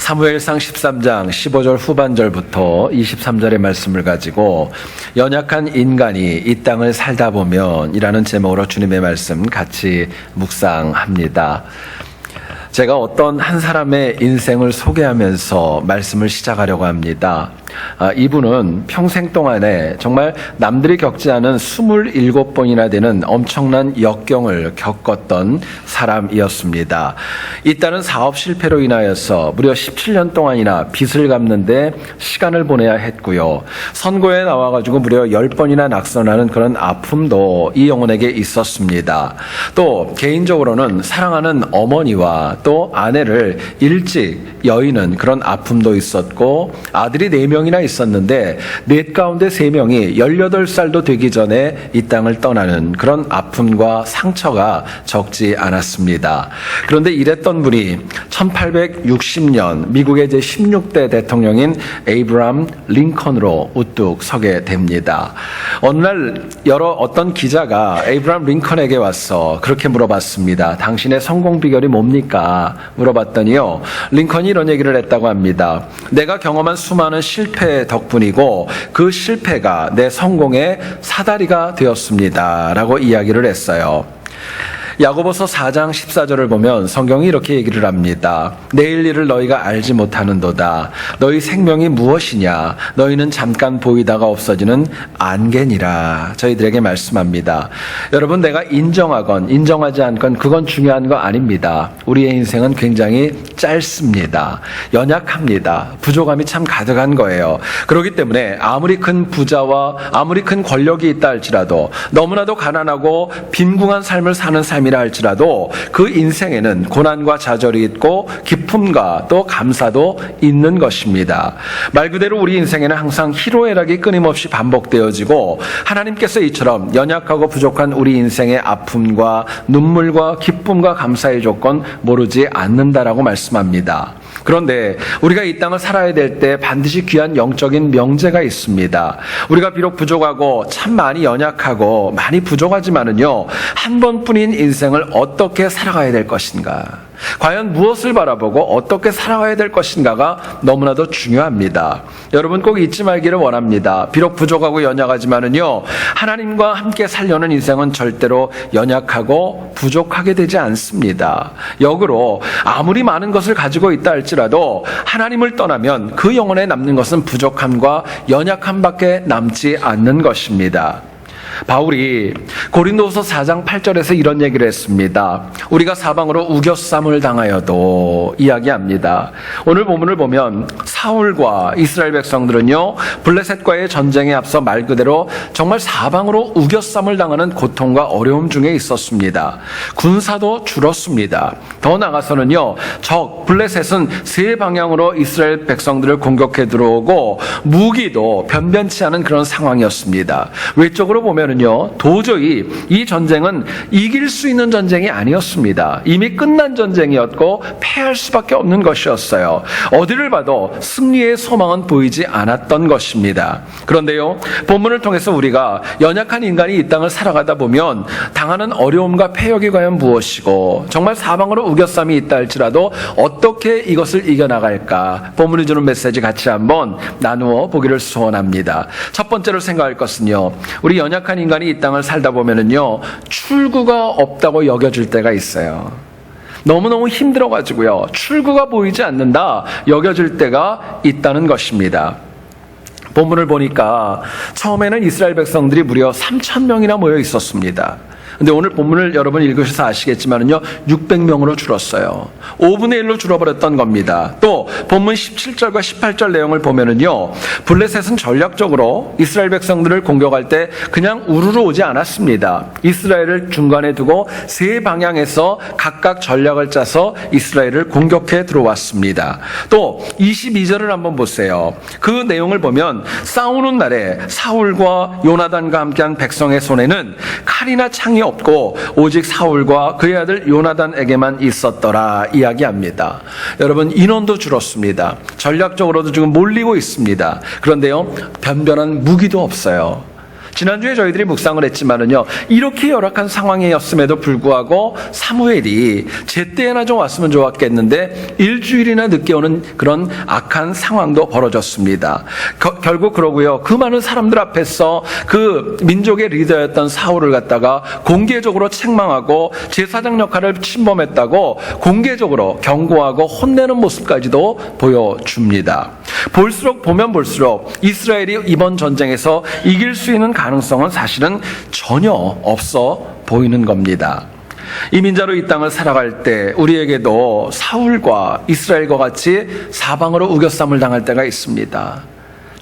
사무엘상 13장 15절 후반절부터 23절의 말씀을 가지고 연약한 인간이 이 땅을 살다 보면 이라는 제목으로 주님의 말씀 같이 묵상합니다. 제가 어떤 한 사람의 인생을 소개하면서 말씀을 시작하려고 합니다. 이분은 평생 동안에 정말 남들이 겪지 않은 27번이나 되는 엄청난 역경을 겪었던 사람이었습니다. 잇따른 사업 실패로 인하여서 무려 17년 동안이나 빚을 갚는데 시간을 보내야 했고요. 선고에 나와가지고 무려 10번이나 낙선하는 그런 아픔도 이 영혼에게 있었습니다. 또 개인적으로는 사랑하는 어머니와 또 아내를 일찍 여의는 그런 아픔도 있었고, 아들이 4명이나 있었는데 넷 가운데 3명이 18살도 되기 전에 이 땅을 떠나는 그런 아픔과 상처가 적지 않았습니다. 그런데 이랬던 분이 1860년 미국의 제16대 대통령인 에이브람 링컨으로 우뚝 서게 됩니다. 어느 날 어떤 기자가 에이브람 링컨에게 와서 그렇게 물어봤습니다. 당신의 성공 비결이 뭡니까? 물어봤더니요, 링컨이 이런 얘기를 했다고 합니다. 내가 경험한 수많은 실패 덕분이고 그 실패가 내 성공의 사다리가 되었습니다 라고 이야기를 했어요. 야고보서 4장 14절을 보면 성경이 이렇게 얘기를 합니다. 내일 일을 너희가 알지 못하는도다. 너희 생명이 무엇이냐? 너희는 잠깐 보이다가 없어지는 안개니라. 저희들에게 말씀합니다. 여러분, 내가 인정하건 인정하지 않건 그건 중요한 거 아닙니다. 우리의 인생은 굉장히 짧습니다. 연약합니다. 부족함이 참 가득한 거예요. 그렇기 때문에 아무리 큰 부자와 아무리 큰 권력이 있다 할지라도, 너무나도 가난하고 빈궁한 삶을 사는 삶이라 할지라도 그 인생에는 고난과 좌절이 있고 기쁨과 또 감사도 있는 것입니다. 말 그대로 우리 인생에는 항상 희로애락이 끊임없이 반복되어지고, 하나님께서 이처럼 연약하고 부족한 우리 인생의 아픔과 눈물과 기쁨과 감사의 조건 모르지 않는다라고 말씀합니다. 그런데 우리가 이 땅을 살아야 될 때 반드시 귀한 영적인 명제가 있습니다. 우리가 비록 부족하고 참 많이 연약하고 많이 부족하지만은요, 한 번뿐인 인생을 어떻게 살아가야 될 것인가, 과연 무엇을 바라보고 어떻게 살아가야 될 것인가가 너무나도 중요합니다. 여러분 꼭 잊지 말기를 원합니다. 비록 부족하고 연약하지만은요, 하나님과 함께 살려는 인생은 절대로 연약하고 부족하게 되지 않습니다. 역으로 아무리 많은 것을 가지고 있다 할지라도 하나님을 떠나면 그 영혼에 남는 것은 부족함과 연약함밖에 남지 않는 것입니다. 바울이 고린도후서 4장 8절에서 이런 얘기를 했습니다. 우리가 사방으로 우겨쌈을 당하여도 이야기합니다. 오늘 본문을 보면 사울과 이스라엘 백성들은요, 블레셋과의 전쟁에 앞서 말 그대로 정말 사방으로 우겨쌈을 당하는 고통과 어려움 중에 있었습니다. 군사도 줄었습니다. 더 나아가서는요, 블레셋은 세 방향으로 이스라엘 백성들을 공격해 들어오고 무기도 변변치 않은 그런 상황이었습니다. 외적으로 보면 도저히 이 전쟁은 이길 수 있는 전쟁이 아니었습니다. 이미 끝난 전쟁이었고 패할 수밖에 없는 것이었어요. 어디를 봐도 승리의 소망은 보이지 않았던 것입니다. 그런데요, 본문을 통해서 우리가 연약한 인간이 이 땅을 살아가다 보면 당하는 어려움과 패역이 과연 무엇이고, 정말 사방으로 우겨쌈이 있다 할지라도 어떻게 이것을 이겨나갈까, 본문이 주는 메시지 같이 한번 나누어 보기를 소원합니다. 첫 번째로 생각할 것은요, 우리 연약한 인간이 이 땅을 살다 보면은요, 출구가 없다고 여겨질 때가 있어요. 너무너무 힘들어가지고요, 출구가 보이지 않는다 여겨질 때가 있다는 것입니다. 본문을 보니까 처음에는 이스라엘 백성들이 무려 3,000명이나 모여 있었습니다. 근데 오늘 본문을 여러분 읽으셔서 아시겠지만은요, 600명으로 줄었어요. 5분의 1로 줄어버렸던 겁니다. 또 본문 17절과 18절 내용을 보면은요, 블레셋은 전략적으로 이스라엘 백성들을 공격할 때 그냥 우르르 오지 않았습니다. 이스라엘을 중간에 두고 세 방향에서 각각 전략을 짜서 이스라엘을 공격해 들어왔습니다. 또 22절을 한번 보세요. 그 내용을 보면 싸우는 날에 사울과 요나단과 함께한 백성의 손에는 칼이나 창이 없고 오직 사울과 그의 아들 요나단에게만 있었더라 이야기합니다. 여러분, 인원도 줄었습니다. 전략적으로도 지금 몰리고 있습니다. 그런데요, 변변한 무기도 없어요. 지난주에 저희들이 묵상을 했지만은요, 이렇게 열악한 상황이었음에도 불구하고 사무엘이 제때나 좀 왔으면 좋았겠는데 일주일이나 늦게 오는 그런 악한 상황도 벌어졌습니다. 결국 그러고요, 그 많은 사람들 앞에서 그 민족의 리더였던 사울을 갖다가 공개적으로 책망하고 제사장 역할을 침범했다고 공개적으로 경고하고 혼내는 모습까지도 보여줍니다. 보면 볼수록 이스라엘이 이번 전쟁에서 이길 수 있는 가능성은 사실은 전혀 없어 보이는 겁니다. 이민자로 이 땅을 살아갈 때 우리에게도 사울과 이스라엘과 같이 사방으로 우겨쌈을 당할 때가 있습니다.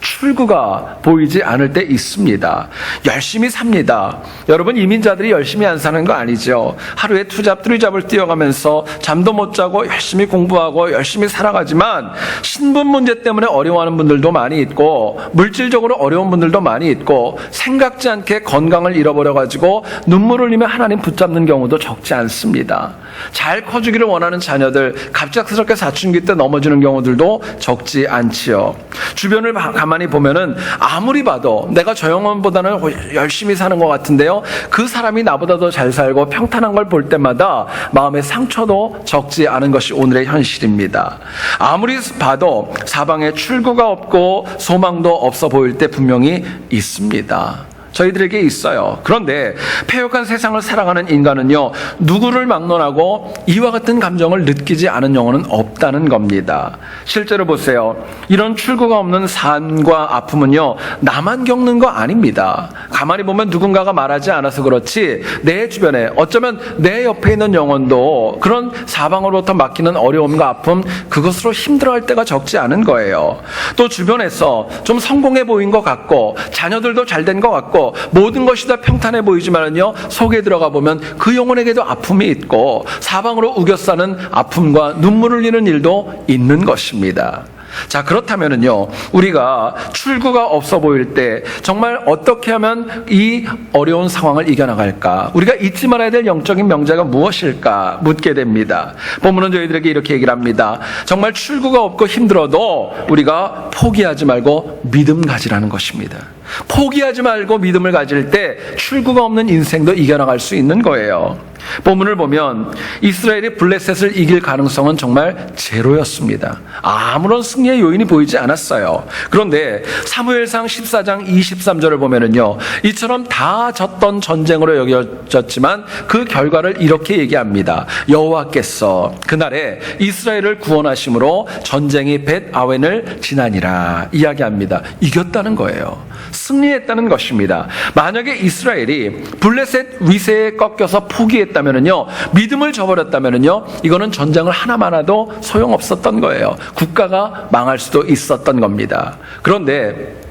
출구가 보이지 않을 때 있습니다. 열심히 삽니다. 여러분, 이민자들이 열심히 안 사는 거 아니죠. 하루에 투잡 뜨리잡을 뛰어가면서 잠도 못 자고 열심히 공부하고 열심히 살아가지만 신분 문제 때문에 어려워하는 분들도 많이 있고 물질적으로 어려운 분들도 많이 있고 생각지 않게 건강을 잃어버려가지고 눈물을 흘리며 하나님 붙잡는 경우도 적지 않습니다. 잘 커주기를 원하는 자녀들 갑작스럽게 사춘기 때 넘어지는 경우들도 적지 않지요. 주변을 가만히 보면은 아무리 봐도 내가 저 영혼보다는 열심히 사는 것 같은데요, 그 사람이 나보다 더 잘 살고 평탄한 걸 볼 때마다 마음의 상처도 적지 않은 것이 오늘의 현실입니다. 아무리 봐도 사방에 출구가 없고 소망도 없어 보일 때 분명히 있습니다. 저희들에게 있어요. 그런데 패역한 세상을 살아가는 인간은요, 누구를 막론하고 이와 같은 감정을 느끼지 않은 영혼은 없다는 겁니다. 실제로 보세요. 이런 출구가 없는 삶과 아픔은요, 나만 겪는 거 아닙니다. 가만히 보면 누군가가 말하지 않아서 그렇지 내 주변에, 어쩌면 내 옆에 있는 영혼도 그런 사방으로부터 막히는 어려움과 아픔, 그것으로 힘들어할 때가 적지 않은 거예요. 또 주변에서 좀 성공해 보인 것 같고 자녀들도 잘 된 것 같고 모든 것이 다 평탄해 보이지만은요, 속에 들어가 보면 그 영혼에게도 아픔이 있고 사방으로 우겨싸는 아픔과 눈물을 흘리는 일도 있는 것입니다. 자, 그렇다면은요, 우리가 출구가 없어 보일 때 정말 어떻게 하면 이 어려운 상황을 이겨나갈까? 우리가 잊지 말아야 될 영적인 명제가 무엇일까? 묻게 됩니다. 본문은 저희들에게 이렇게 얘기를 합니다. 정말 출구가 없고 힘들어도 우리가 포기하지 말고 믿음 가지라는 것입니다. 포기하지 말고 믿음을 가질 때 출구가 없는 인생도 이겨나갈 수 있는 거예요. 본문을 보면 이스라엘이 블레셋을 이길 가능성은 정말 제로였습니다. 아무런 승리의 요인이 보이지 않았어요. 그런데 사무엘상 14장 23절을 보면은요, 이처럼 다 졌던 전쟁으로 여겨졌지만 그 결과를 이렇게 얘기합니다. 여호와께서 그날에 이스라엘을 구원하심으로 전쟁이 벳 아웬을 지나니라 이야기합니다. 이겼다는 거예요. 승리했다는 것입니다. 만약에 이스라엘이 블레셋 위세에 꺾여서 포기했다면은요, 믿음을 저버렸다면은요, 이거는 전쟁을 하나만 해도 소용없었던 거예요. 국가가 망할 수도 있었던 겁니다. 그런데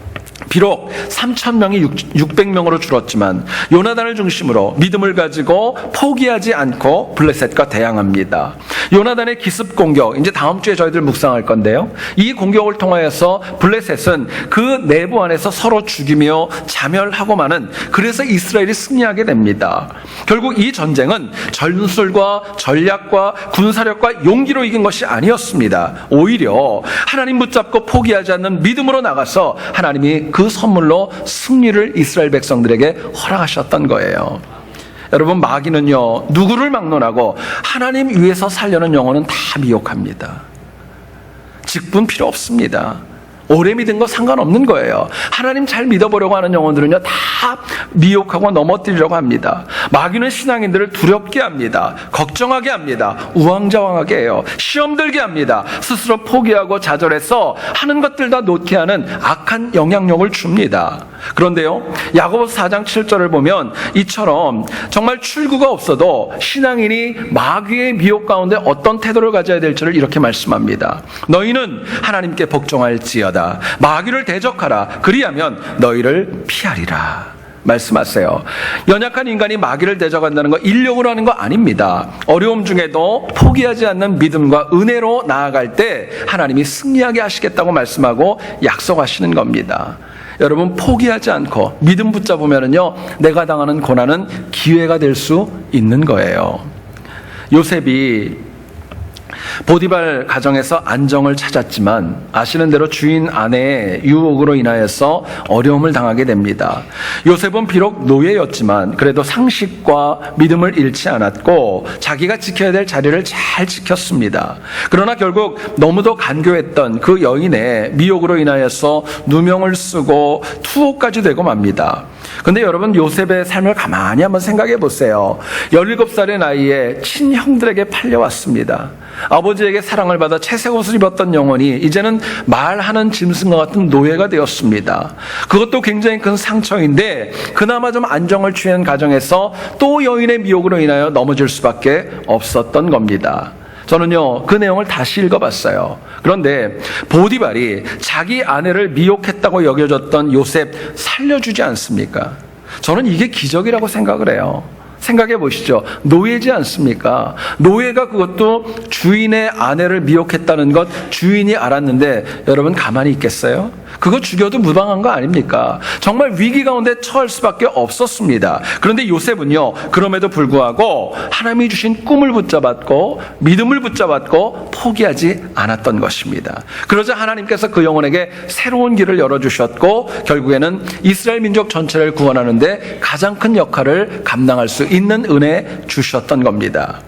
비록 3,000명이 600명으로 줄었지만 요나단을 중심으로 믿음을 가지고 포기하지 않고 블레셋과 대항합니다. 요나단의 기습 공격, 이제 다음 주에 저희들 묵상할 건데요, 이 공격을 통하여서 블레셋은 그 내부 안에서 서로 죽이며 자멸하고마는, 그래서 이스라엘이 승리하게 됩니다. 결국 이 전쟁은 전술과 전략과 군사력과 용기로 이긴 것이 아니었습니다. 오히려 하나님 붙잡고 포기하지 않는 믿음으로 나가서 하나님이 그 선물로 승리를 이스라엘 백성들에게 허락하셨던 거예요. 여러분, 마귀는요, 누구를 막론하고 하나님 위에서 살려는 영혼은 다 미혹합니다. 직분 필요 없습니다. 오래 믿은 거 상관없는 거예요. 하나님 잘 믿어보려고 하는 영혼들은요, 다 미혹하고 넘어뜨리려고 합니다. 마귀는 신앙인들을 두렵게 합니다. 걱정하게 합니다. 우왕좌왕하게 해요. 시험 들게 합니다. 스스로 포기하고 좌절해서 하는 것들 다 놓게 하는 악한 영향력을 줍니다. 그런데요, 야고보서 4장 7절을 보면 이처럼 정말 출구가 없어도 신앙인이 마귀의 미혹 가운데 어떤 태도를 가져야 될지를 이렇게 말씀합니다. 너희는 하나님께 복종할지어다. 마귀를 대적하라. 그리하면 너희를 피하리라. 말씀하세요. 연약한 인간이 마귀를 대적한다는 거 인력으로 하는 거 아닙니다. 어려움 중에도 포기하지 않는 믿음과 은혜로 나아갈 때 하나님이 승리하게 하시겠다고 말씀하고 약속하시는 겁니다. 여러분, 포기하지 않고 믿음 붙잡으면요, 내가 당하는 고난은 기회가 될 수 있는 거예요. 요셉이 보디발 가정에서 안정을 찾았지만 아시는 대로 주인 아내의 유혹으로 인하여서 어려움을 당하게 됩니다. 요셉은 비록 노예였지만 그래도 상식과 믿음을 잃지 않았고 자기가 지켜야 될 자리를 잘 지켰습니다. 그러나 결국 너무도 간교했던 그 여인의 미혹으로 인하여서 누명을 쓰고 투호까지 되고 맙니다. 근데 여러분, 요셉의 삶을 가만히 한번 생각해 보세요. 17살의 나이에 친형들에게 팔려왔습니다. 아버지에게 사랑을 받아 채색 옷을 입었던 영혼이 이제는 말하는 짐승과 같은 노예가 되었습니다. 그것도 굉장히 큰 상처인데 그나마 좀 안정을 취한 가정에서 또 여인의 미혹으로 인하여 넘어질 수밖에 없었던 겁니다. 저는요, 그 내용을 다시 읽어봤어요. 그런데 보디발이 자기 아내를 미혹했다고 여겨졌던 요셉 살려주지 않습니까? 저는 이게 기적이라고 생각을 해요. 생각해 보시죠. 노예지 않습니까? 노예가 그것도 주인의 아내를 미혹했다는 것 주인이 알았는데 여러분 가만히 있겠어요? 그거 죽여도 무방한 거 아닙니까? 정말 위기 가운데 처할 수밖에 없었습니다. 그런데 요셉은요, 그럼에도 불구하고 하나님이 주신 꿈을 붙잡았고 믿음을 붙잡았고 포기하지 않았던 것입니다. 그러자 하나님께서 그 영혼에게 새로운 길을 열어주셨고 결국에는 이스라엘 민족 전체를 구원하는데 가장 큰 역할을 감당할 수 있는 은혜 주셨던 겁니다.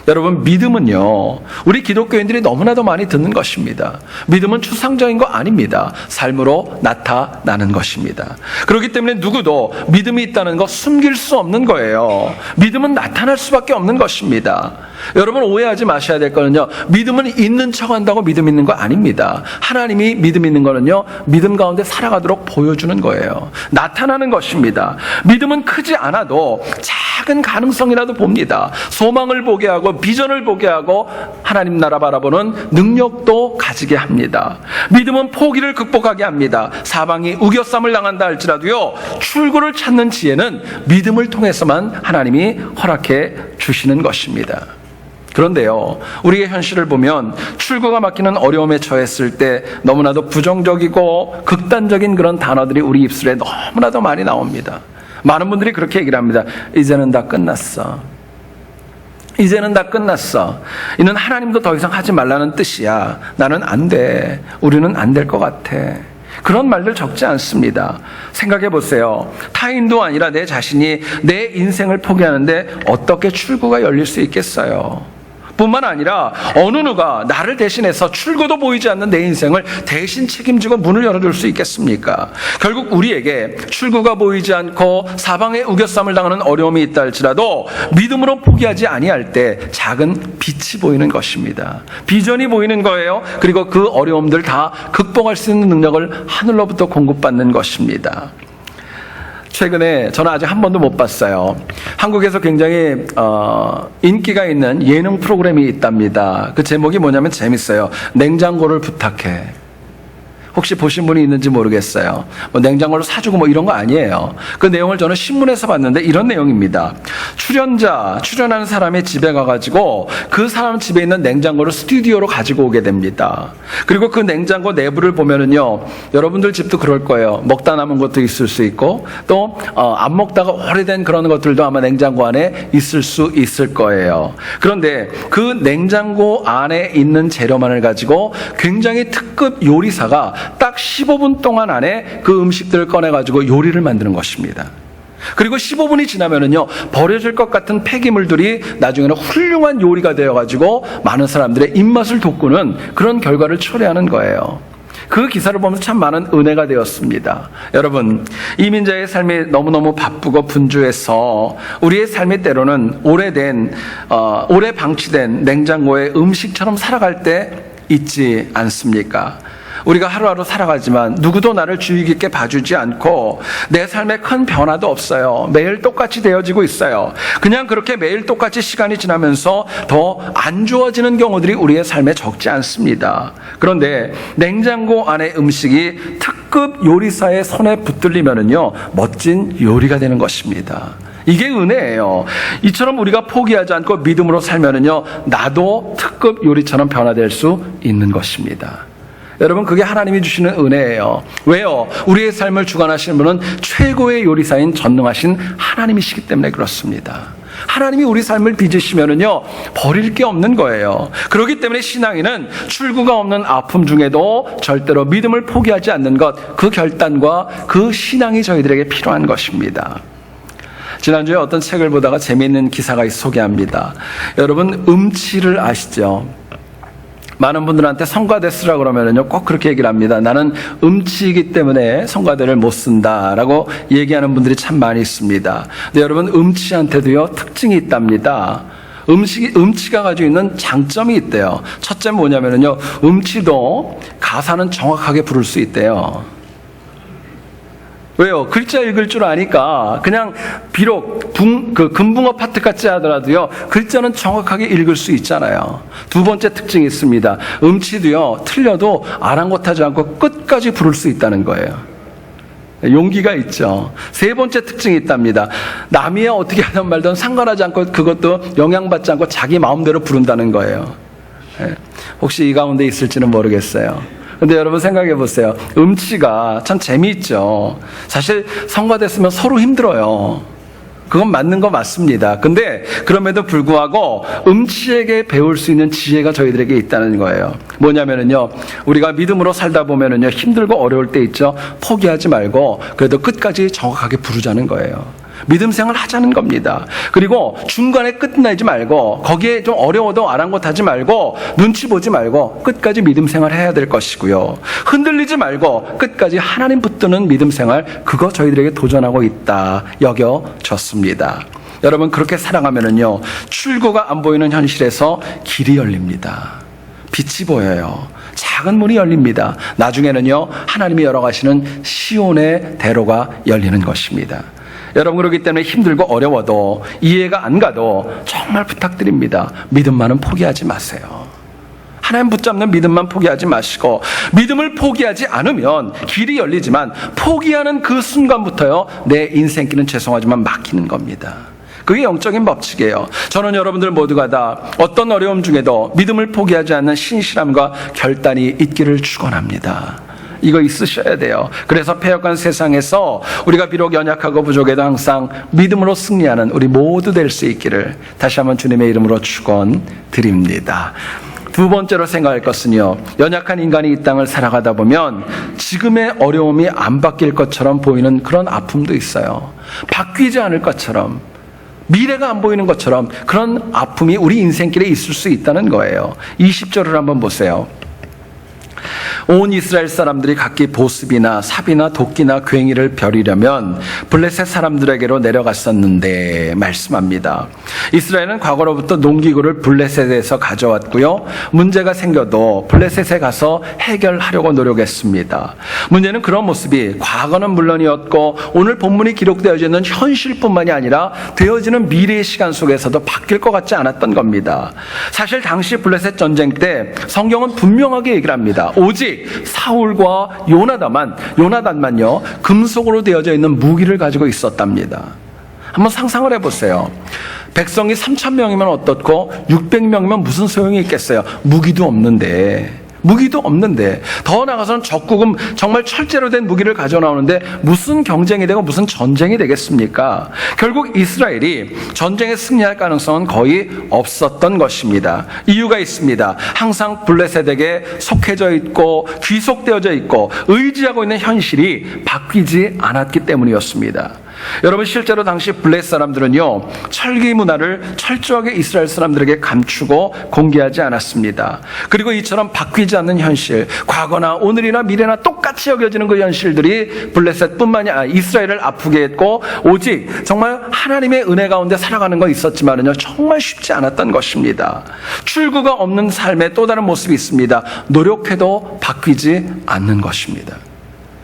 여러분, 믿음은요, 우리 기독교인들이 너무나도 많이 듣는 것입니다. 믿음은 추상적인 거 아닙니다. 삶으로 나타나는 것입니다. 그렇기 때문에 누구도 믿음이 있다는 거 숨길 수 없는 거예요. 믿음은 나타날 수밖에 없는 것입니다. 여러분, 오해하지 마셔야 될 거는요, 믿음은 있는 척 한다고 믿음 있는 거 아닙니다. 하나님이 믿음 있는 거는요, 믿음 가운데 살아가도록 보여주는 거예요. 나타나는 것입니다. 믿음은 크지 않아도 작은 가능성이라도 봅니다. 소망을 보게 하고 비전을 보게 하고 하나님 나라 바라보는 능력도 가지게 합니다. 믿음은 포기를 극복하게 합니다. 사방이 우겨쌈을 당한다 할지라도요, 출구를 찾는 지혜는 믿음을 통해서만 하나님이 허락해 주시는 것입니다. 그런데요, 우리의 현실을 보면 출구가 막히는 어려움에 처했을 때 너무나도 부정적이고 극단적인 그런 단어들이 우리 입술에 너무나도 많이 나옵니다. 많은 분들이 그렇게 얘기를 합니다. 이제는 다 끝났어. 이제는 다 끝났어. 이는 하나님도 더 이상 하지 말라는 뜻이야. 나는 안 돼. 우리는 안 될 것 같아. 그런 말들 적지 않습니다. 생각해 보세요. 타인도 아니라 내 자신이 내 인생을 포기하는데 어떻게 출구가 열릴 수 있겠어요? 뿐만 아니라 어느 누가 나를 대신해서 출구도 보이지 않는 내 인생을 대신 책임지고 문을 열어줄 수 있겠습니까? 결국 우리에게 출구가 보이지 않고 사방에 우겨쌈을 당하는 어려움이 있다 할지라도 믿음으로 포기하지 아니할 때 작은 빛이 보이는 것입니다. 비전이 보이는 거예요. 그리고 그 어려움들 다 극복할 수 있는 능력을 하늘로부터 공급받는 것입니다. 최근에 저는 아직 한 번도 못 봤어요. 한국에서 굉장히 인기가 있는 예능 프로그램이 있답니다. 그 제목이 뭐냐면 재밌어요. 냉장고를 부탁해. 혹시 보신 분이 있는지 모르겠어요. 뭐 냉장고를 사주고 뭐 이런 거 아니에요. 그 내용을 저는 신문에서 봤는데 이런 내용입니다. 출연하는 사람의 집에 가가지고 그 사람 집에 있는 냉장고를 스튜디오로 가지고 오게 됩니다. 그리고 그 냉장고 내부를 보면은요, 여러분들 집도 그럴 거예요. 먹다 남은 것도 있을 수 있고 또 안 먹다가 오래된 그런 것들도 아마 냉장고 안에 있을 수 있을 거예요. 그런데 그 냉장고 안에 있는 재료만을 가지고 굉장히 특급 요리사가 딱 15분 동안 안에 그 음식들을 꺼내가지고 요리를 만드는 것입니다. 그리고 15분이 지나면은요, 버려질 것 같은 폐기물들이 나중에는 훌륭한 요리가 되어가지고 많은 사람들의 입맛을 돋구는 그런 결과를 초래하는 거예요. 그 기사를 보면서 참 많은 은혜가 되었습니다. 여러분, 이민자의 삶이 너무너무 바쁘고 분주해서 우리의 삶이 때로는 오래 방치된 냉장고의 음식처럼 살아갈 때 있지 않습니까? 우리가 하루하루 살아가지만 누구도 나를 주의 깊게 봐주지 않고 내 삶에 큰 변화도 없어요. 매일 똑같이 되어지고 있어요. 그냥 그렇게 매일 똑같이 시간이 지나면서 더 안 좋아지는 경우들이 우리의 삶에 적지 않습니다. 그런데 냉장고 안의 음식이 특급 요리사의 손에 붙들리면은요, 멋진 요리가 되는 것입니다. 이게 은혜예요. 이처럼 우리가 포기하지 않고 믿음으로 살면은요, 나도 특급 요리처럼 변화될 수 있는 것입니다. 여러분, 그게 하나님이 주시는 은혜예요. 왜요? 우리의 삶을 주관하시는 분은 최고의 요리사인 전능하신 하나님이시기 때문에 그렇습니다. 하나님이 우리 삶을 빚으시면은요, 버릴 게 없는 거예요. 그렇기 때문에 신앙인은 출구가 없는 아픔 중에도 절대로 믿음을 포기하지 않는 것, 그 결단과 그 신앙이 저희들에게 필요한 것입니다. 지난주에 어떤 책을 보다가 재미있는 기사가 소개합니다. 여러분, 음치를 아시죠? 많은 분들한테 성가대 쓰라 그러면은요, 꼭 그렇게 얘기를 합니다. 나는 음치이기 때문에 성가대를 못 쓴다라고 얘기하는 분들이 참 많이 있습니다. 근데 여러분, 음치한테도요, 특징이 있답니다. 음치가 가지고 있는 장점이 있대요. 첫째 뭐냐면은요, 음치도 가사는 정확하게 부를 수 있대요. 왜요? 글자 읽을 줄 아니까 그냥 비록 금붕어 파트 같지 하더라도요, 글자는 정확하게 읽을 수 있잖아요. 두 번째 특징이 있습니다. 음치도요, 틀려도 아랑곳하지 않고 끝까지 부를 수 있다는 거예요. 용기가 있죠. 세 번째 특징이 있답니다. 남이 어떻게 하든 말든 상관하지 않고, 그것도 영향받지 않고 자기 마음대로 부른다는 거예요. 혹시 이 가운데 있을지는 모르겠어요. 근데 여러분 생각해 보세요. 음치가 참 재미있죠. 사실 성가됐으면 서로 힘들어요. 그건 맞는 거 맞습니다. 근데 그럼에도 불구하고 음치에게 배울 수 있는 지혜가 저희들에게 있다는 거예요. 뭐냐면은요, 우리가 믿음으로 살다 보면은요, 힘들고 어려울 때 있죠. 포기하지 말고 그래도 끝까지 정확하게 부르자는 거예요. 믿음 생활 하자는 겁니다. 그리고 중간에 끝내지 말고, 거기에 좀 어려워도 아랑곳하지 말고, 눈치 보지 말고 끝까지 믿음 생활 해야 될 것이고요. 흔들리지 말고 끝까지 하나님 붙드는 믿음 생활, 그거 저희들에게 도전하고 있다 여겨졌습니다. 여러분, 그렇게 살아가면은요, 출구가 안 보이는 현실에서 길이 열립니다. 빛이 보여요. 작은 문이 열립니다. 나중에는요, 하나님이 열어가시는 시온의 대로가 열리는 것입니다. 여러분, 그렇기 때문에 힘들고 어려워도, 이해가 안 가도 정말 부탁드립니다. 믿음만은 포기하지 마세요. 하나님 붙잡는 믿음만 포기하지 마시고, 믿음을 포기하지 않으면 길이 열리지만 포기하는 그 순간부터요, 내 인생길은 죄송하지만 막히는 겁니다. 그게 영적인 법칙이에요. 저는 여러분들 모두가 다 어떤 어려움 중에도 믿음을 포기하지 않는 신실함과 결단이 있기를 축원합니다. 이거 있으셔야 돼요. 그래서 패역한 세상에서 우리가 비록 연약하고 부족해도 항상 믿음으로 승리하는 우리 모두 될 수 있기를 다시 한번 주님의 이름으로 축원드립니다. 두 번째로 생각할 것은요, 연약한 인간이 이 땅을 살아가다 보면 지금의 어려움이 안 바뀔 것처럼 보이는 그런 아픔도 있어요. 바뀌지 않을 것처럼, 미래가 안 보이는 것처럼 그런 아픔이 우리 인생길에 있을 수 있다는 거예요. 20절을 한번 보세요. 온 이스라엘 사람들이 각기 보습이나 삽이나 도끼나 괭이를 벼리려면 블레셋 사람들에게로 내려갔었는데 말씀합니다. 이스라엘은 과거로부터 농기구를 블레셋에서 가져왔고요, 문제가 생겨도 블레셋에 가서 해결하려고 노력했습니다. 문제는 그런 모습이 과거는 물론이었고 오늘 본문이 기록되어져 있는 현실뿐만이 아니라 되어지는 미래의 시간 속에서도 바뀔 것 같지 않았던 겁니다. 사실 당시 블레셋 전쟁 때 성경은 분명하게 얘기를 합니다. 오직 사울과 요나단만요, 금속으로 되어져 있는 무기를 가지고 있었답니다. 한번 상상을 해보세요. 백성이 3,000명이면 어떻고 600명이면 무슨 소용이 있겠어요. 무기도 없는데, 더 나아가서는 적국은 정말 철제로 된 무기를 가져 나오는데 무슨 경쟁이 되고 무슨 전쟁이 되겠습니까? 결국 이스라엘이 전쟁에 승리할 가능성은 거의 없었던 것입니다. 이유가 있습니다. 항상 블레셋에게 속해져 있고 귀속되어져 있고 의지하고 있는 현실이 바뀌지 않았기 때문이었습니다. 여러분, 실제로 당시 블레셋 사람들은요, 철기 문화를 철저하게 이스라엘 사람들에게 감추고 공개하지 않았습니다. 그리고 이처럼 바뀌지 않는 현실, 과거나 오늘이나 미래나 똑같이 여겨지는 그 현실들이 블레셋뿐만이 아니라 이스라엘을 아프게 했고, 오직 정말 하나님의 은혜 가운데 살아가는 건 있었지만은요, 정말 쉽지 않았던 것입니다. 출구가 없는 삶의 또 다른 모습이 있습니다. 노력해도 바뀌지 않는 것입니다.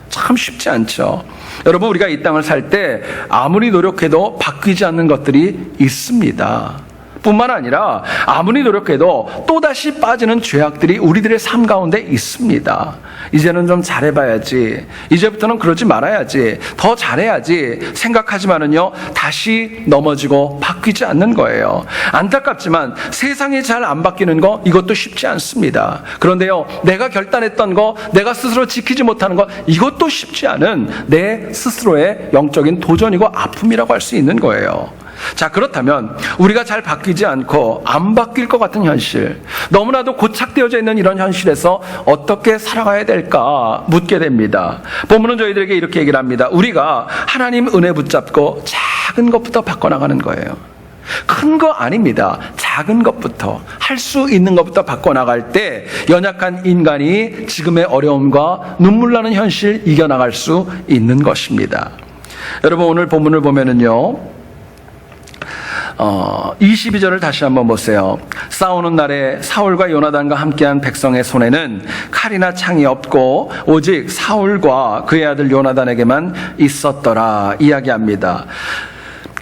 참 쉽지 않죠. 여러분, 우리가 이 땅을 살 때 아무리 노력해도 바뀌지 않는 것들이 있습니다. 뿐만 아니라 아무리 노력해도 또다시 빠지는 죄악들이 우리들의 삶 가운데 있습니다. 이제는 좀 잘해봐야지, 이제부터는 그러지 말아야지, 더 잘해야지 생각하지만은요, 다시 넘어지고 바뀌지 않는 거예요. 안타깝지만 세상이 잘 안 바뀌는 거, 이것도 쉽지 않습니다. 그런데요, 내가 결단했던 거, 내가 스스로 지키지 못하는 거, 이것도 쉽지 않은 내 스스로의 영적인 도전이고 아픔이라고 할 수 있는 거예요. 자, 그렇다면 우리가 잘 바뀌지 않고 안 바뀔 것 같은 현실, 너무나도 고착되어져 있는 이런 현실에서 어떻게 살아가야 될까 묻게 됩니다. 본문은 저희들에게 이렇게 얘기를 합니다. 우리가 하나님 은혜 붙잡고 작은 것부터 바꿔나가는 거예요. 큰 거 아닙니다. 작은 것부터, 할 수 있는 것부터 바꿔나갈 때 연약한 인간이 지금의 어려움과 눈물 나는 현실 이겨나갈 수 있는 것입니다. 여러분, 오늘 본문을 보면은요, 22절을 다시 한번 보세요. 싸우는 날에 사울과 요나단과 함께한 백성의 손에는 칼이나 창이 없고 오직 사울과 그의 아들 요나단에게만 있었더라 이야기합니다.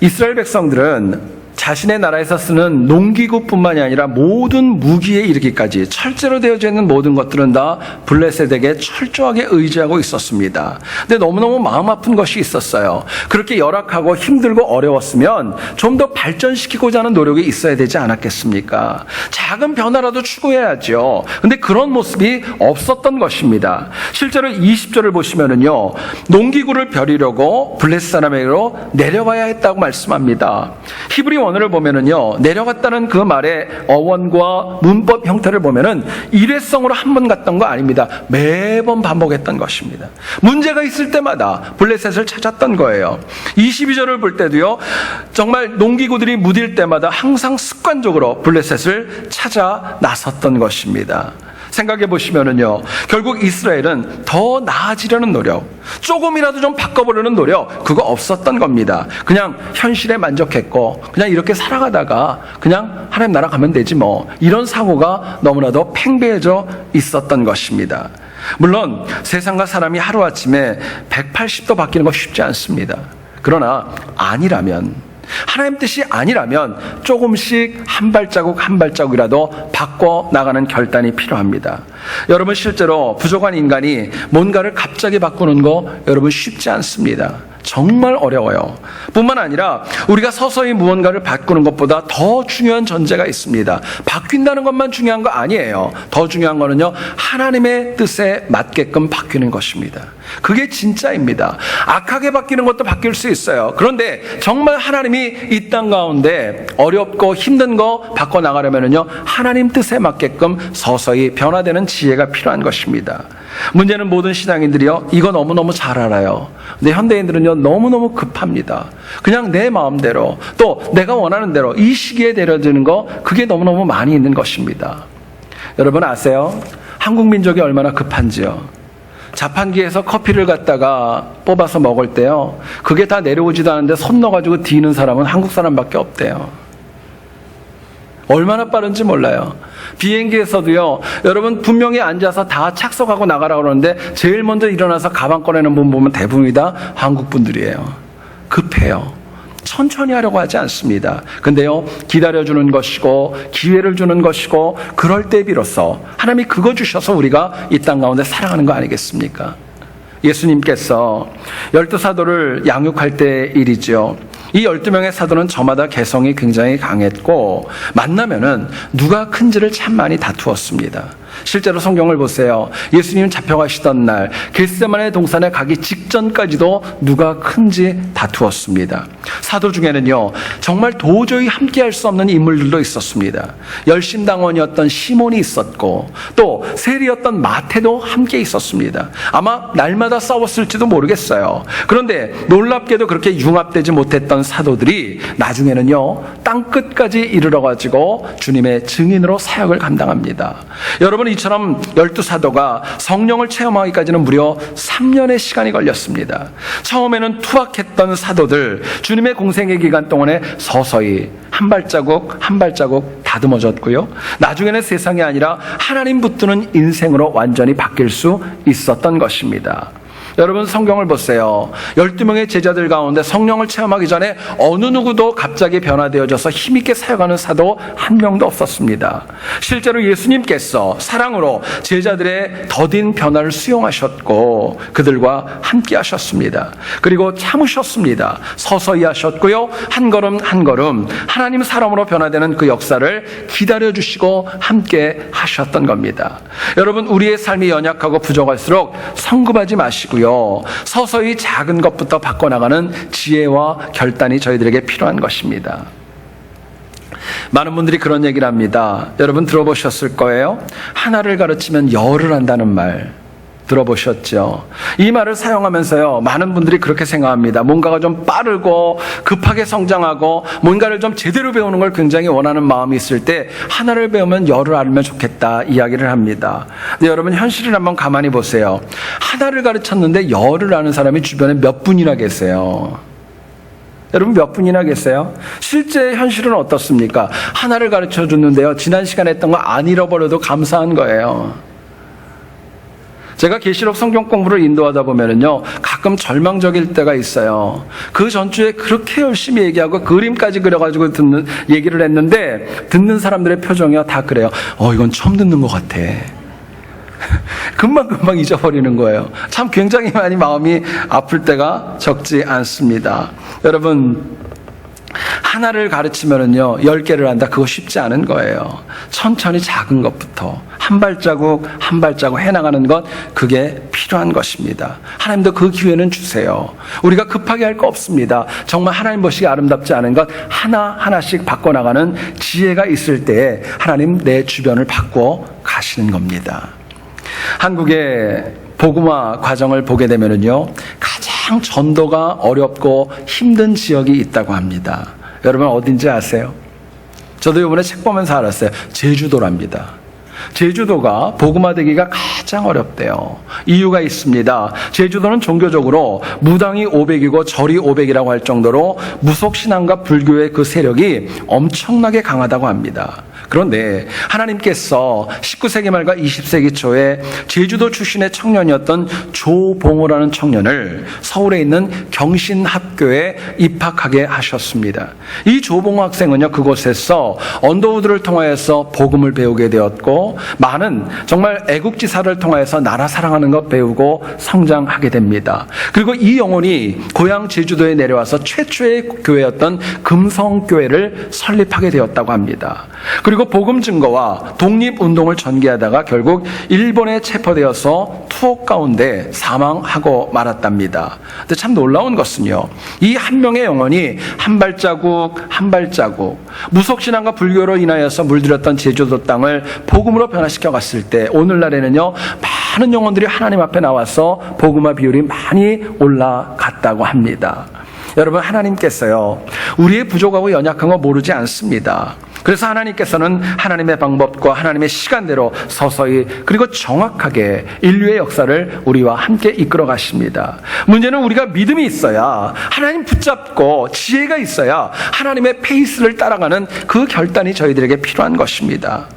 이스라엘 백성들은 자신의 나라에서 쓰는 농기구뿐만이 아니라 모든 무기에 이르기까지 철제로 되어져 있는 모든 것들은 다 블레셋에게 철저하게 의지하고 있었습니다. 근데 너무너무 마음 아픈 것이 있었어요. 그렇게 열악하고 힘들고 어려웠으면 좀 더 발전시키고자 하는 노력이 있어야 되지 않았겠습니까? 작은 변화라도 추구해야죠. 근데 그런 모습이 없었던 것입니다. 실제로 20절을 보시면은요, 농기구를 벼리려고 블레셋 사람에게로 내려가야 했다고 말씀합니다. 히브리 원어를 보면은요, 내려갔다는 그 말의 어원과 문법 형태를 보면은 일회성으로 한 번 갔던 거 아닙니다. 매번 반복했던 것입니다. 문제가 있을 때마다 블레셋을 찾았던 거예요. 22절을 볼 때도요, 정말 농기구들이 무딜 때마다 항상 습관적으로 블레셋을 찾아 나섰던 것입니다. 생각해 보시면은요, 결국 이스라엘은 더 나아지려는 노력, 조금이라도 좀 바꿔보려는 노력, 그거 없었던 겁니다. 그냥 현실에 만족했고 그냥 이렇게 살아가다가 그냥 하나님 나라 가면 되지 뭐, 이런 사고가 너무나도 팽배해져 있었던 것입니다. 물론 세상과 사람이 하루아침에 180도 바뀌는 거 쉽지 않습니다. 그러나 아니라면, 하나님 뜻이 아니라면 조금씩 한 발자국 한 발자국이라도 바꿔나가는 결단이 필요합니다. 여러분, 실제로 부족한 인간이 뭔가를 갑자기 바꾸는 거 여러분 쉽지 않습니다. 정말 어려워요. 뿐만 아니라 우리가 서서히 무언가를 바꾸는 것보다 더 중요한 전제가 있습니다. 바뀐다는 것만 중요한 거 아니에요. 더 중요한 거는요, 하나님의 뜻에 맞게끔 바뀌는 것입니다. 그게 진짜입니다. 악하게 바뀌는 것도 바뀔 수 있어요. 그런데 정말 하나님이 이 땅 가운데 어렵고 힘든 거 바꿔나가려면요, 하나님 뜻에 맞게끔 서서히 변화되는 지혜가 필요한 것입니다. 문제는 모든 신앙인들이요, 이거 너무너무 잘 알아요. 근데 현대인들은요, 너무너무 급합니다. 그냥 내 마음대로, 또 내가 원하는 대로 이 시기에 내려지는 거, 그게 너무너무 많이 있는 것입니다. 여러분 아세요? 한국 민족이 얼마나 급한지요. 자판기에서 커피를 갖다가 뽑아서 먹을 때요, 그게 다 내려오지도 않은데 손 넣어가지고 뒤는 사람은 한국 사람밖에 없대요. 얼마나 빠른지 몰라요. 비행기에서도요, 여러분 분명히 앉아서 다 착석하고 나가라고 그러는데 제일 먼저 일어나서 가방 꺼내는 분 보면 대부분이 다 한국 분들이에요. 급해요. 천천히 하려고 하지 않습니다. 근데요, 기다려주는 것이고 기회를 주는 것이고, 그럴 때 비로소 하나님이 그거 주셔서 우리가 이 땅 가운데 살아가는 거 아니겠습니까? 예수님께서 12사도를 양육할 때 일이죠. 이 12명의 사도는 저마다 개성이 굉장히 강했고, 만나면은 누가 큰지를 참 많이 다투었습니다. 실제로 성경을 보세요. 예수님 잡혀가시던 날 겟세마네 동산에 가기 직전까지도 누가 큰지 다투었습니다. 사도 중에는요, 정말 도저히 함께할 수 없는 인물들도 있었습니다. 열심당원이었던 시몬이 있었고, 또 세리였던 마태도 함께 있었습니다. 아마 날마다 싸웠을지도 모르겠어요. 그런데 놀랍게도 그렇게 융합되지 못했던 사도들이 나중에는요, 땅끝까지 이르러가지고 주님의 증인으로 사역을 감당합니다. 여러분, 이처럼 12사도가 성령을 체험하기까지는 무려 3년의 시간이 걸렸습니다. 처음에는 투박했던 사도들, 주님의 공생의 기간 동안에 서서히 한 발자국 한 발자국 다듬어졌고요, 나중에는 세상이 아니라 하나님 붙드는 인생으로 완전히 바뀔 수 있었던 것입니다. 여러분, 성경을 보세요. 12명의 제자들 가운데 성령을 체험하기 전에 어느 누구도 갑자기 변화되어져서 힘있게 사역하는 사도 한 명도 없었습니다. 실제로 예수님께서 사랑으로 제자들의 더딘 변화를 수용하셨고 그들과 함께 하셨습니다. 그리고 참으셨습니다. 서서히 하셨고요, 한 걸음 한 걸음 하나님 사람으로 변화되는 그 역사를 기다려주시고 함께 하셨던 겁니다. 여러분, 우리의 삶이 연약하고 부족할수록 성급하지 마시고요, 보십시오. 서서히 작은 것부터 바꿔나가는 지혜와 결단이 저희들에게 필요한 것입니다. 많은 분들이 그런 얘기를 합니다. 여러분 들어보셨을 거예요. 하나를 가르치면 열을 한다는 말 들어보셨죠? 이 말을 사용하면서요, 많은 분들이 그렇게 생각합니다. 뭔가가 좀 빠르고 급하게 성장하고 뭔가를 좀 제대로 배우는 걸 굉장히 원하는 마음이 있을 때 하나를 배우면 열을 알면 좋겠다 이야기를 합니다. 근데 여러분 현실을 한번 가만히 보세요. 하나를 가르쳤는데 열을 아는 사람이 주변에 몇 분이나 계세요? 여러분 몇 분이나 계세요? 실제 현실은 어떻습니까? 하나를 가르쳐 줬는데요, 지난 시간에 했던 거 안 잃어버려도 감사한 거예요. 제가 계시록 성경 공부를 인도하다 보면은요, 가끔 절망적일 때가 있어요. 그 전주에 그렇게 열심히 얘기하고 그림까지 그려가지고 얘기를 했는데 듣는 사람들의 표정이요 다 그래요. 이건 처음 듣는 것 같아. 금방 잊어버리는 거예요. 참 굉장히 많이 마음이 아플 때가 적지 않습니다. 여러분, 하나를 가르치면은요, 10개를 한다. 그거 쉽지 않은 거예요. 천천히 작은 것부터 한 발자국 한 발자국 해나가는 것, 그게 필요한 것입니다. 하나님도 그 기회는 주세요. 우리가 급하게 할 거 없습니다. 정말 하나님 보시기 아름답지 않은 것 하나하나씩 바꿔나가는 지혜가 있을 때에 하나님 내 주변을 바꿔 가시는 겁니다. 한국의 복음화 과정을 보게 되면은요, 가장 전도가 어렵고 힘든 지역이 있다고 합니다. 여러분 어딘지 아세요? 저도 이번에 책 보면서 알았어요. 제주도랍니다. 제주도가 복음화되기가 가장 어렵대요. 이유가 있습니다. 제주도는 종교적으로 무당이 500이고 절이 500이라고 할 정도로 무속신앙과 불교의 그 세력이 엄청나게 강하다고 합니다. 그런데 하나님께서 19세기 말과 20세기 초에 제주도 출신의 청년이었던 조봉호라는 청년을 서울에 있는 경신학교에 입학하게 하셨습니다. 이 조봉호 학생은요, 그곳에서 언더우드를 통하여서 복음을 배우게 되었고, 많은 정말 애국지사를 통하여서 나라 사랑하는 것 배우고 성장하게 됩니다. 그리고 이 영혼이 고향 제주도에 내려와서 최초의 교회였던 금성교회를 설립하게 되었다고 합니다. 그리고 복음 증거와 독립운동을 전개하다가 결국 일본에 체포되어서 투옥 가운데 사망하고 말았답니다. 근데 참 놀라운 것은요, 이 한 명의 영혼이 한 발자국 한 발자국 무속신앙과 불교로 인하여서 물들였던 제주도 땅을 복음으로 변화시켜 갔을 때 오늘날에는요, 많은 영혼들이 하나님 앞에 나와서 복음화 비율이 많이 올라갔다고 합니다. 여러분, 하나님께서요, 우리의 부족하고 연약한 거 모르지 않습니다. 그래서 하나님께서는 하나님의 방법과 하나님의 시간대로 서서히 그리고 정확하게 인류의 역사를 우리와 함께 이끌어 가십니다. 문제는 우리가 믿음이 있어야, 하나님 붙잡고 지혜가 있어야 하나님의 페이스를 따라가는 그 결단이 저희들에게 필요한 것입니다.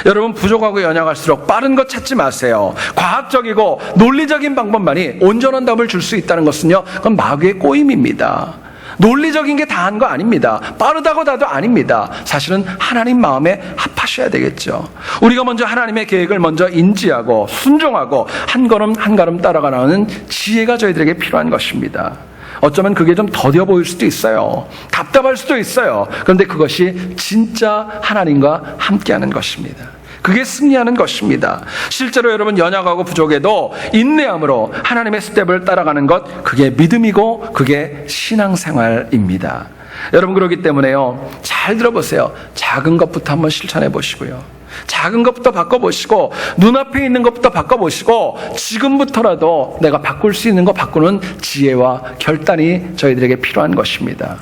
여러분, 부족하고 연약할수록 빠른 것 찾지 마세요. 과학적이고 논리적인 방법만이 온전한 답을 줄 수 있다는 것은요, 그건 마귀의 꼬임입니다. 논리적인 게 다한 거 아닙니다. 빠르다고 다도 아닙니다. 사실은 하나님 마음에 합하셔야 되겠죠. 우리가 먼저 하나님의 계획을 먼저 인지하고 순종하고 한 걸음 한 걸음 따라가는 지혜가 저희들에게 필요한 것입니다. 어쩌면 그게 좀 더뎌 보일 수도 있어요. 답답할 수도 있어요. 그런데 그것이 진짜 하나님과 함께하는 것입니다. 그게 승리하는 것입니다. 실제로 여러분, 연약하고 부족해도 인내함으로 하나님의 스텝을 따라가는 것, 그게 믿음이고 그게 신앙생활입니다. 여러분, 그렇기 때문에요, 잘 들어보세요. 작은 것부터 한번 실천해 보시고요, 작은 것부터 바꿔보시고, 눈앞에 있는 것부터 바꿔보시고, 지금부터라도 내가 바꿀 수 있는 거 바꾸는 지혜와 결단이 저희들에게 필요한 것입니다.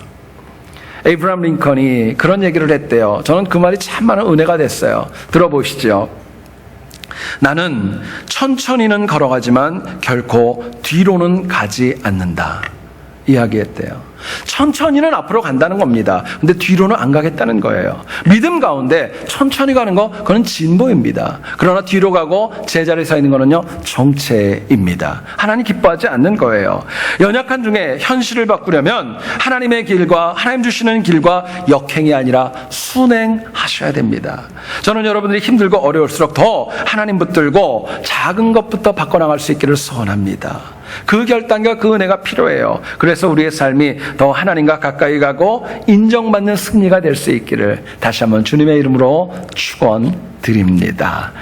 에이브라함 링컨이 그런 얘기를 했대요. 저는 그 말이 참 많은 은혜가 됐어요. 들어보시죠. 나는 천천히는 걸어가지만 결코 뒤로는 가지 않는다, 이야기했대요. 천천히는 앞으로 간다는 겁니다. 근데 뒤로는 안 가겠다는 거예요. 믿음 가운데 천천히 가는 거, 그건 진보입니다. 그러나 뒤로 가고 제자리에 서 있는 거는요, 정체입니다. 하나님 기뻐하지 않는 거예요. 연약한 중에 현실을 바꾸려면 하나님의 길과 하나님 주시는 길과 역행이 아니라 순행하셔야 됩니다. 저는 여러분들이 힘들고 어려울수록 더 하나님 붙들고 작은 것부터 바꿔나갈 수 있기를 소원합니다. 그 결단과 그 은혜가 필요해요. 그래서 우리의 삶이 더 하나님과 가까이 가고 인정받는 승리가 될 수 있기를 다시 한번 주님의 이름으로 축원드립니다.